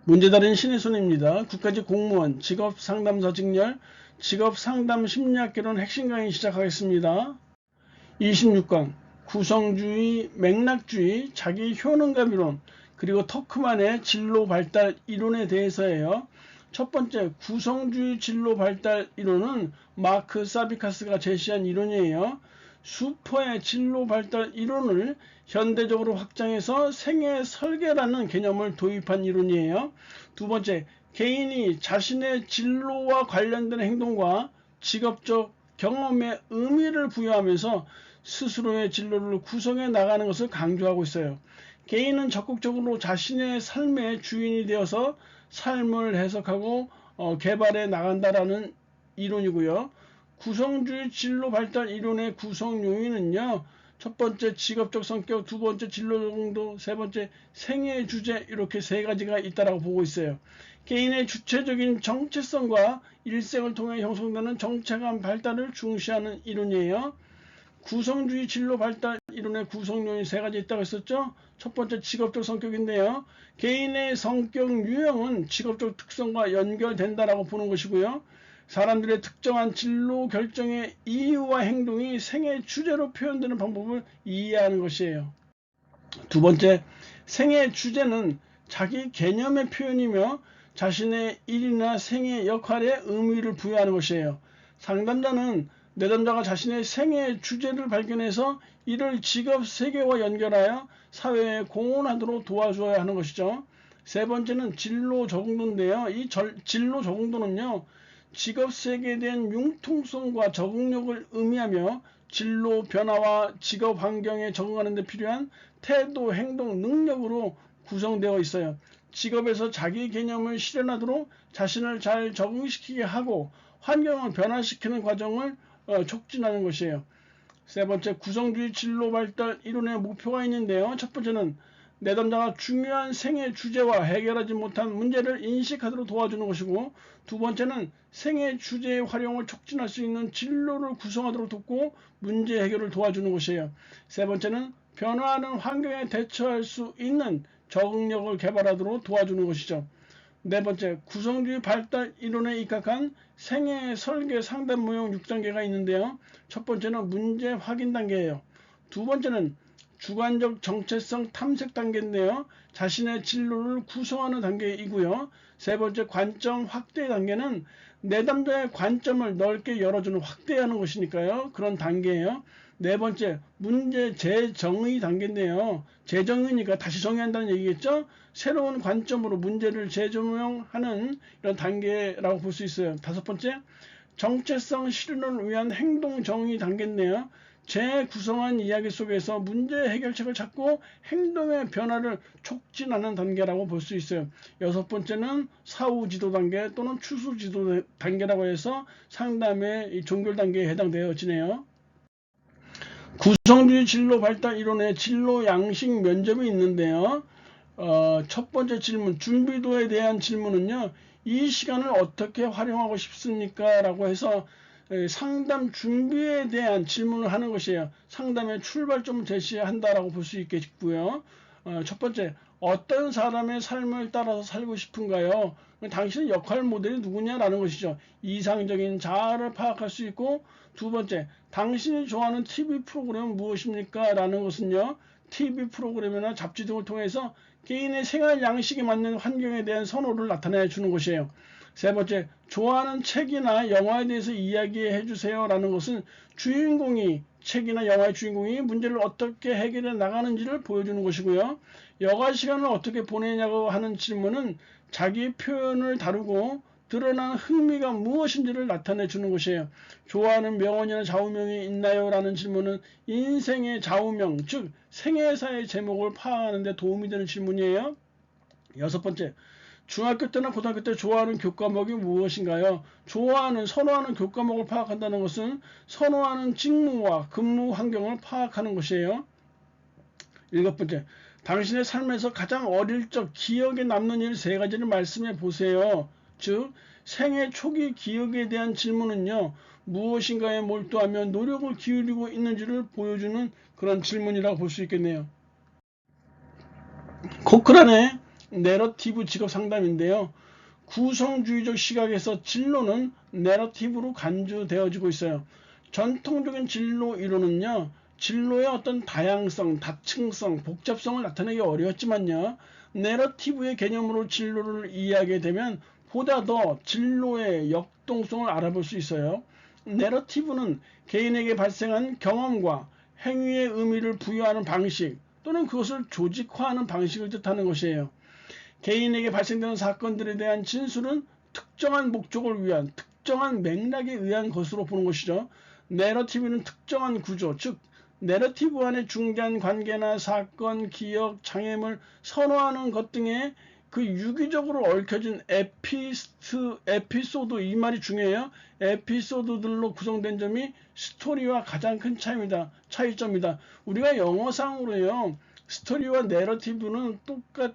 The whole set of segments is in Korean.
문제다린 신혜순입니다. 국가직 공무원, 직업상담사 직렬, 직업상담 심리학개론 핵심 강의 시작하겠습니다. 26강 구성주의, 맥락주의, 자기 효능감 이론, 그리고 터크만의 진로 발달 이론에 대해서예요. 첫 번째, 구성주의 진로 발달 이론은 마크 사비카스가 제시한 이론이에요. 슈퍼의 진로 발달 이론을 현대적으로 확장해서 생애 설계라는 개념을 도입한 이론이에요. 두 번째, 개인이 자신의 진로와 관련된 행동과 직업적 경험에 의미를 부여하면서 스스로의 진로를 구성해 나가는 것을 강조하고 있어요. 개인은 적극적으로 자신의 삶의 주인이 되어서 삶을 해석하고 개발해 나간다라는 이론이고요. 구성주의 진로 발달 이론의 구성 요인은요. 첫 번째 직업적 성격, 두 번째 진로 정도, 세 번째 생애 주제, 이렇게 세 가지가 있다라고 보고 있어요. 개인의 주체적인 정체성과 일생을 통해 형성되는 정체감 발달을 중시하는 이론이에요. 구성주의 진로 발달 이론의 구성 요인 세 가지 있다고 했었죠. 첫 번째 직업적 성격인데요. 개인의 성격 유형은 직업적 특성과 연결된다라고 보는 것이고요. 사람들의 특정한 진로 결정의 이유와 행동이 생애 주제로 표현되는 방법을 이해하는 것이에요. 두 번째, 생애 주제는 자기 개념의 표현이며 자신의 일이나 생애 역할에 의미를 부여하는 것이에요. 상담자는 내담자가 자신의 생애 주제를 발견해서 이를 직업 세계와 연결하여 사회에 공헌하도록 도와줘야 하는 것이죠. 세 번째는 진로 적응도인데요. 이 진로 적응도는요, 직업 세계에 대한 융통성과 적응력을 의미하며 진로 변화와 직업 환경에 적응하는 데 필요한 태도, 행동, 능력으로 구성되어 있어요. 직업에서 자기 개념을 실현하도록 자신을 잘 적응시키게 하고 환경을 변화시키는 과정을 촉진하는 것이에요. 세 번째, 구성주의 진로 발달 이론의 목표가 있는데요. 첫 번째는 내담자가 중요한 생애 주제와 해결하지 못한 문제를 인식하도록 도와주는 것이고, 두 번째는 생애 주제의 활용을 촉진할 수 있는 진로를 구성하도록 돕고 문제 해결을 도와주는 것이에요. 세 번째는 변화하는 환경에 대처할 수 있는 적응력을 개발하도록 도와주는 것이죠. 네 번째, 구성주의 발달 이론에 입각한 생애 설계 상담 모형 6단계가 있는데요. 첫 번째는 문제 확인 단계예요. 두 번째는 주관적 정체성 탐색 단계인데요. 자신의 진로를 구성하는 단계이고요. 세 번째, 관점 확대 단계는 내담자의 관점을 넓게 열어주는 확대하는 것이니까요. 그런 단계예요. 네 번째, 문제 재정의 단계인데요. 재정의니까 다시 정의한다는 얘기겠죠. 새로운 관점으로 문제를 재조명하는 이런 단계라고 볼 수 있어요. 다섯 번째, 정체성 실현을 위한 행동 정의 단계인데요. 재구성한 이야기 속에서 문제 해결책을 찾고 행동의 변화를 촉진하는 단계라고 볼 수 있어요. 여섯 번째는 사후 지도 단계 또는 추수 지도 단계라고 해서 상담의 종결 단계에 해당되어지네요. 구성주의 진로 발달 이론의 진로 양식 면접이 있는데요. 첫 번째 질문, 준비도에 대한 질문은요. 이 시간을 어떻게 활용하고 싶습니까? 라고 해서 상담 준비에 대한 질문을 하는 것이에요. 상담의 출발점을 제시한다라고 볼 수 있겠고요. 첫 번째, 어떤 사람의 삶을 따라서 살고 싶은가요? 당신의 역할 모델이 누구냐라는 것이죠. 이상적인 자아를 파악할 수 있고, 두 번째, 당신이 좋아하는 TV 프로그램은 무엇입니까? 라는 것은요. TV 프로그램이나 잡지 등을 통해서 개인의 생활 양식에 맞는 환경에 대한 선호를 나타내 주는 것이에요. 세 번째, 좋아하는 책이나 영화에 대해서 이야기해 주세요 라는 것은 주인공이, 책이나 영화의 주인공이 문제를 어떻게 해결해 나가는지를 보여주는 것이고요. 여가 시간을 어떻게 보내냐고 하는 질문은 자기 표현을 다루고 드러난 흥미가 무엇인지를 나타내 주는 것이에요. 좋아하는 명언이나 좌우명이 있나요? 라는 질문은 인생의 좌우명, 즉 생애사의 제목을 파악하는 데 도움이 되는 질문이에요. 여섯 번째, 중학교 때나 고등학교 때 좋아하는 교과목이 무엇인가요? 좋아하는, 선호하는 교과목을 파악한다는 것은 선호하는 직무와 근무 환경을 파악하는 것이에요. 일곱 번째, 당신의 삶에서 가장 어릴 적 기억에 남는 일 세 가지를 말씀해 보세요. 즉, 생애 초기 기억에 대한 질문은요, 무엇인가에 몰두하며 노력을 기울이고 있는지를 보여주는 그런 질문이라고 볼 수 있겠네요. 코크란의 내러티브 직업 상담인데요. 구성주의적 시각에서 진로는 내러티브로 간주되어지고 있어요. 전통적인 진로 이론은요, 진로의 어떤 다양성, 다층성, 복잡성을 나타내기 어려웠지만요, 내러티브의 개념으로 진로를 이해하게 되면 보다 더 진로의 역동성을 알아볼 수 있어요. 내러티브는 개인에게 발생한 경험과 행위의 의미를 부여하는 방식 또는 그것을 조직화하는 방식을 뜻하는 것이에요. 개인에게 발생되는 사건들에 대한 진술은 특정한 목적을 위한 특정한 맥락에 의한 것으로 보는 것이죠. 내러티브는 특정한 구조, 즉 내러티브 안에 중대한 관계나 사건, 기억, 장애물, 선호하는 것 등의 그 유기적으로 얽혀진 에피소드, 이 말이 중요해요. 에피소드들로 구성된 점이 스토리와 가장 큰 차이점이다. 우리가 영어상으로요, 스토리와 내러티브는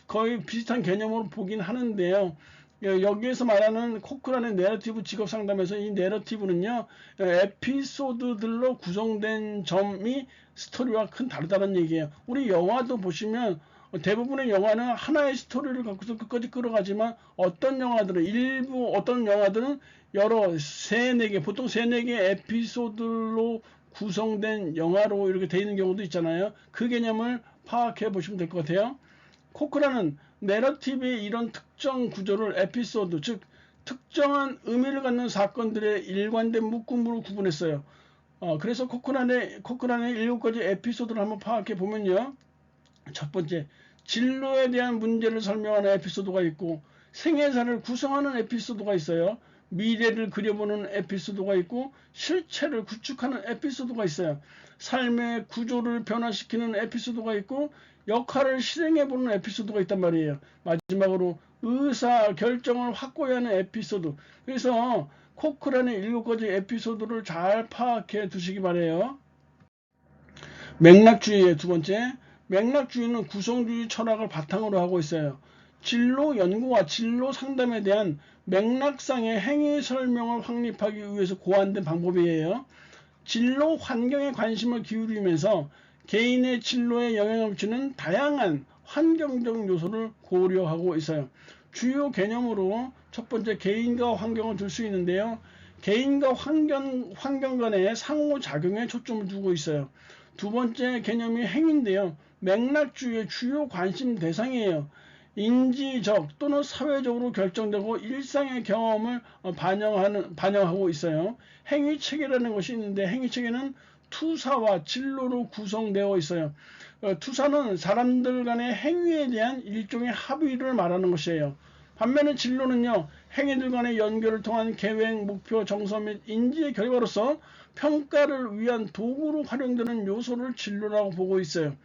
거의 비슷한 개념으로 보긴 하는데요. 여기에서 말하는 코크란의 내러티브 직업 상담에서 이 내러티브는요, 에피소드들로 구성된 점이 스토리와 큰 다르다는 얘기예요. 우리 영화도 보시면 대부분의 영화는 하나의 스토리를 갖고서 끝까지 끌어가지만 어떤 영화들은 여러 세네 개, 보통 세네 개 에피소드로 구성된 영화로 이렇게 되어 있는 경우도 있잖아요. 그 개념을 파악해 보시면 될 것 같아요. 코크란은 내러티브의 이런 특정 구조를 에피소드, 즉 특정한 의미를 갖는 사건들의 일관된 묶음으로 구분했어요. 그래서 코크란의 7가지 에피소드를 한번 파악해 보면요. 첫 번째, 진로에 대한 문제를 설명하는 에피소드가 있고, 생애사를 구성하는 에피소드가 있어요. 미래를 그려보는 에피소드가 있고, 실체를 구축하는 에피소드가 있어요. 삶의 구조를 변화시키는 에피소드가 있고, 역할을 실행해보는 에피소드가 있단 말이에요. 마지막으로 의사 결정을 확고히 하는 에피소드. 그래서 코크란의 7가지 에피소드를 잘 파악해 두시기 바래요. 맥락주의의 두 번째, 맥락주의는 구성주의 철학을 바탕으로 하고 있어요. 진로 연구와 진로 상담에 대한 맥락상의 행위 설명을 확립하기 위해서 고안된 방법이에요. 진로 환경에 관심을 기울이면서 개인의 진로에 영향을 미치는 다양한 환경적 요소를 고려하고 있어요. 주요 개념으로 첫 번째, 개인과 환경을 들 수 있는데요. 개인과 환경 간의 상호작용에 초점을 두고 있어요. 두 번째 개념이 행위인데요. 맥락주의의 주요 관심 대상이에요. 인지적 또는 사회적으로 결정되고 일상의 경험을 반영하고 있어요. 행위체계라는 것이 있는데 행위체계는 투사와 진로로 구성되어 있어요. 투사는 사람들 간의 행위에 대한 일종의 합의를 말하는 것이에요. 반면에 진로는요, 행위들 간의 연결을 통한 계획, 목표, 정서 및 인지의 결과로서 평가를 위한 도구로 활용되는 요소를 진로라고 보고 있어요.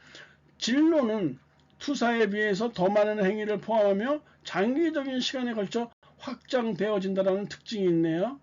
진로는 투사에 비해서 더 많은 행위를 포함하며 장기적인 시간에 걸쳐 확장되어진다는 특징이 있네요.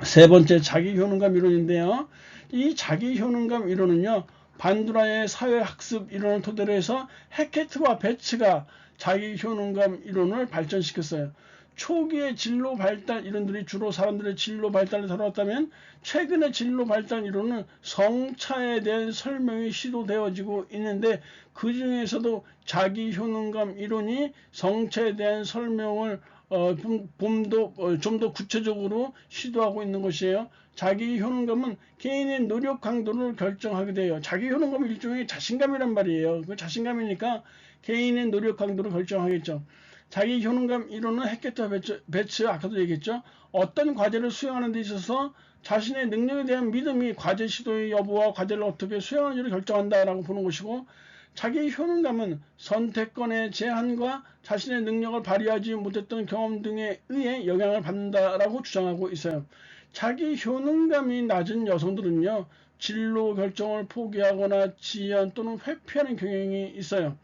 세 번째, 자기효능감 이론인데요. 이 자기효능감 이론은요, 반두라의 사회학습 이론을 토대로 해서 해케트와 베츠가 자기효능감 이론을 발전시켰어요. 초기의 진로 발달 이론들이 주로 사람들의 진로 발달을 다뤘다면 최근의 진로 발달 이론은 성차에 대한 설명이 시도되어지고 있는데 그 중에서도 자기효능감 이론이 성차에 대한 설명을 좀 더 구체적으로 시도하고 있는 것이에요. 자기 효능감은 개인의 노력 강도를 결정하게 돼요. 자기 효능감은 일종의 자신감이란 말이에요. 그 자신감이니까 개인의 노력 강도를 결정하겠죠. 자기 효능감 이론은 해케트와 베츠 아까도 얘기했죠. 어떤 과제를 수행하는 데 있어서 자신의 능력에 대한 믿음이 과제 시도의 여부와 과제를 어떻게 수행하는지를 결정한다라고 보는 것이고, 자기 효능감은 선택권의 제한과 자신의 능력을 발휘하지 못했던 경험 등에 의해 영향을 받는다라고 주장하고 있어요. 자기 효능감이 낮은 여성들은요, 진로 결정을 포기하거나 지연 또는 회피하는 경향이 있어요.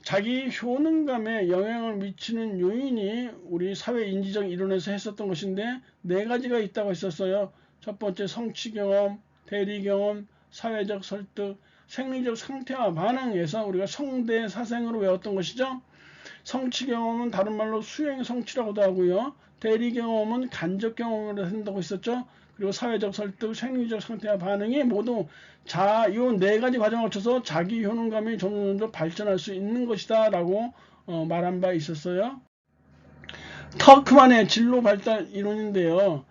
자기 효능감에 영향을 미치는 요인이 우리 사회인지적 이론에서 했었던 것인데 4가지가 있다고 했었어요. 첫 번째, 성취 경험, 대리 경험, 사회적 설득, 생리적 상태와 반응에서 우리가 성대사생으로 외웠던 것이죠. 성취 경험은 다른 말로 수행 성취라고도 하고요. 대리 경험은 간접 경험으로 한다고 했었죠. 그리고 사회적 설득, 생리적 상태와 반응이 모두 이 4가지 과정을 거쳐서 자기 효능감이 점점 더 발전할 수 있는 것이다 라고 말한 바 있었어요. 터크만의 진로 발달 이론인데요.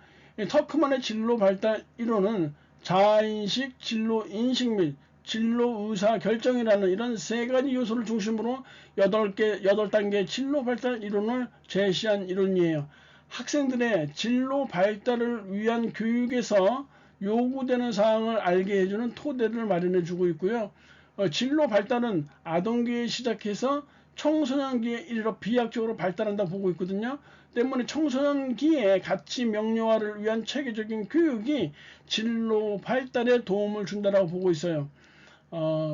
터크만의 진로 발달 이론은 자아인식, 진로 인식 및 진로 의사 결정이라는 이런 세 가지 요소를 중심으로 8단계 진로 발달 이론을 제시한 이론이에요. 학생들의 진로 발달을 위한 교육에서 요구되는 사항을 알게 해주는 토대를 마련해 주고 있고요. 진로 발달은 아동기에 시작해서 청소년기에 이르러 비약적으로 발달한다고 보고 있거든요. 때문에 청소년기에 가치 명료화를 위한 체계적인 교육이 진로 발달에 도움을 준다고 보고 있어요.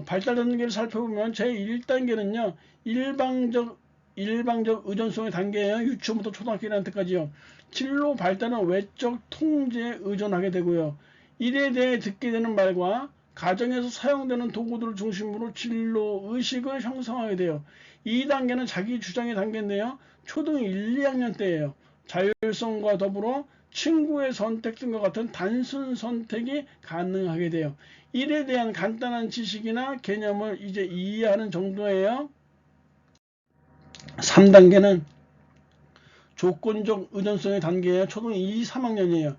발달 단계를 살펴보면 제1단계는요. 일방적 의존성의 단계예요. 유치원부터 초등학교 1학년 때까지요. 진로 발달은 외적 통제에 의존하게 되고요. 일에 대해 듣게 되는 말과 가정에서 사용되는 도구들을 중심으로 진로 의식을 형성하게 돼요. 2단계는 자기 주장의 단계인데요. 초등 1, 2학년 때예요. 자율성과 더불어 친구의 선택 등과 같은 단순 선택이 가능하게 돼요. 일에 대한 간단한 지식이나 개념을 이제 이해하는 정도예요. 3단계는 조건적 의존성의 단계예요. 초등 2, 3학년이에요.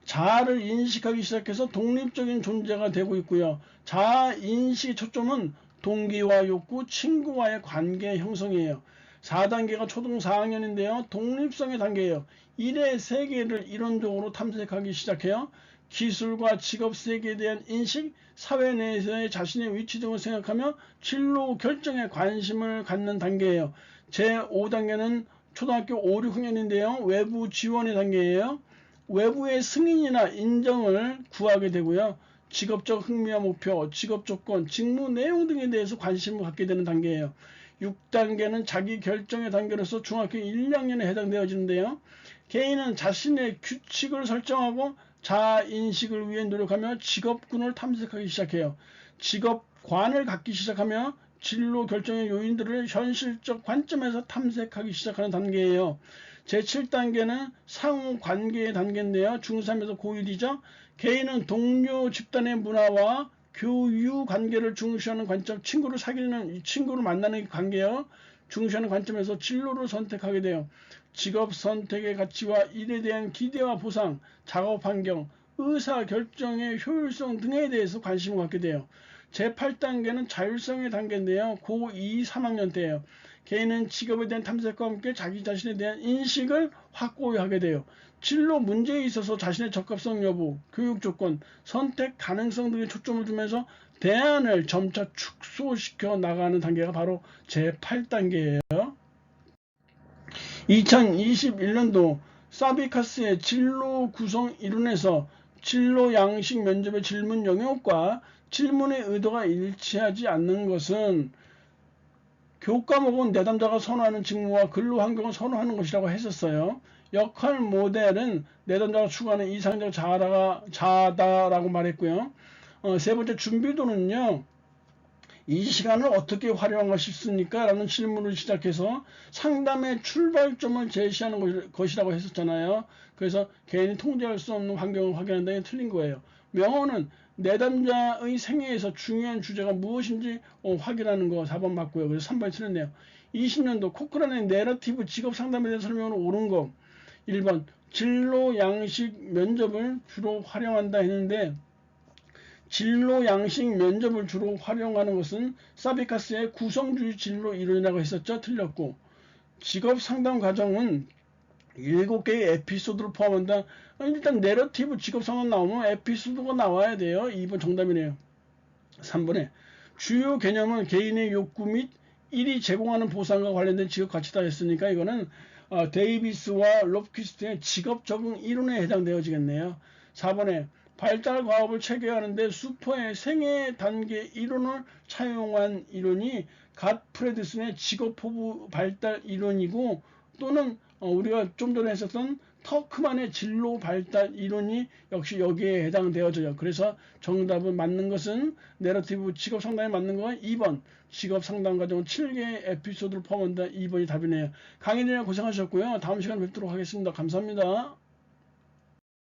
자아를 인식하기 시작해서 독립적인 존재가 되고 있고요. 자아 인식의 초점은 동기와 욕구, 친구와의 관계 형성이에요. 4단계가 초등 4학년인데요. 독립성의 단계예요. 일의 세계를 이론적으로 탐색하기 시작해요. 기술과 직업 세계에 대한 인식, 사회 내에서의 자신의 위치 등을 생각하며 진로 결정에 관심을 갖는 단계예요. 제5단계는 초등학교 5, 6학년인데요. 외부 지원의 단계예요. 외부의 승인이나 인정을 구하게 되고요. 직업적 흥미와 목표, 직업 조건, 직무 내용 등에 대해서 관심을 갖게 되는 단계예요. 6단계는 자기 결정의 단계로서 중학교 1, 2학년에 해당되어지는데요. 개인은 자신의 규칙을 설정하고 자아 인식을 위해 노력하며 직업군을 탐색하기 시작해요. 직업관을 갖기 시작하며 진로 결정의 요인들을 현실적 관점에서 탐색하기 시작하는 단계예요. 제7단계는 상호관계의 단계인데요. 중3에서 고1이죠. 개인은 동료 집단의 문화와 교유 관계를 중시하는 관점, 친구를 만나는 관계요. 중시하는 관점에서 진로를 선택하게 돼요. 직업 선택의 가치와 일에 대한 기대와 보상, 작업 환경, 의사 결정의 효율성 등에 대해서 관심을 갖게 돼요. 제8단계는 자율성의 단계인데요. 고2, 3학년 때예요. 개인은 직업에 대한 탐색과 함께 자기 자신에 대한 인식을 확고히 하게 돼요. 진로 문제에 있어서 자신의 적합성 여부, 교육 조건, 선택 가능성 등에 초점을 두면서 대안을 점차 축소시켜 나가는 단계가 바로 제8단계예요. 2021년도 사비카스의 진로 구성 이론에서 진로 양식 면접의 질문 영역과 질문의 의도가 일치하지 않는 것은 교과목은 내담자가 선호하는 직무와 근로 환경을 선호하는 것이라고 했었어요. 역할 모델은 내담자가 추구하는 이상적 자아다라고 말했고요. 세 번째 준비도는요. 이 시간을 어떻게 활용하고 싶습니까? 라는 질문을 시작해서 상담의 출발점을 제시하는 것이라고 했었잖아요. 그래서 개인이 통제할 수 없는 환경을 확인한다는 게 틀린 거예요. 명언은 내담자의 생애에서 중요한 주제가 무엇인지 확인하는 거 4번 맞고요. 그래서 3번이 틀렸네요. 20년도 코크란의 내러티브 직업 상담에 대한 설명은 옳은 거. 1번 진로 양식 면접을 주로 활용한다 했는데 진로 양식 면접을 주로 활용하는 것은 사비카스의 구성주의 진로 이론이라고 했었죠. 틀렸고 직업 상담 과정은 7개의 에피소드를 포함한다. 일단 내러티브 직업 상담 나오면 에피소드가 나와야 돼요. 2번 정답이네요. 3번에 주요 개념은 개인의 욕구 및 일이 제공하는 보상과 관련된 직업 가치다 했으니까 이거는 데이비스와 롭퀴스트의 직업 적응 이론에 해당되어지겠네요. 4번에 발달 과업을 체계하는데 수퍼의 생애 단계 이론을 차용한 이론이 갓 프레드슨의 직업 포부 발달 이론이고 또는 우리가 좀 전에 했었던 터크만의 진로 발달 이론이 역시 여기에 해당되어져요. 그래서 정답은 맞는 것은 내러티브 직업 상담에 맞는 건 2번 직업 상담 과정은 7개의 에피소드를 포함한다. 2번이 답이네요. 강의를 고생하셨고요. 다음 시간에 뵙도록 하겠습니다. 감사합니다.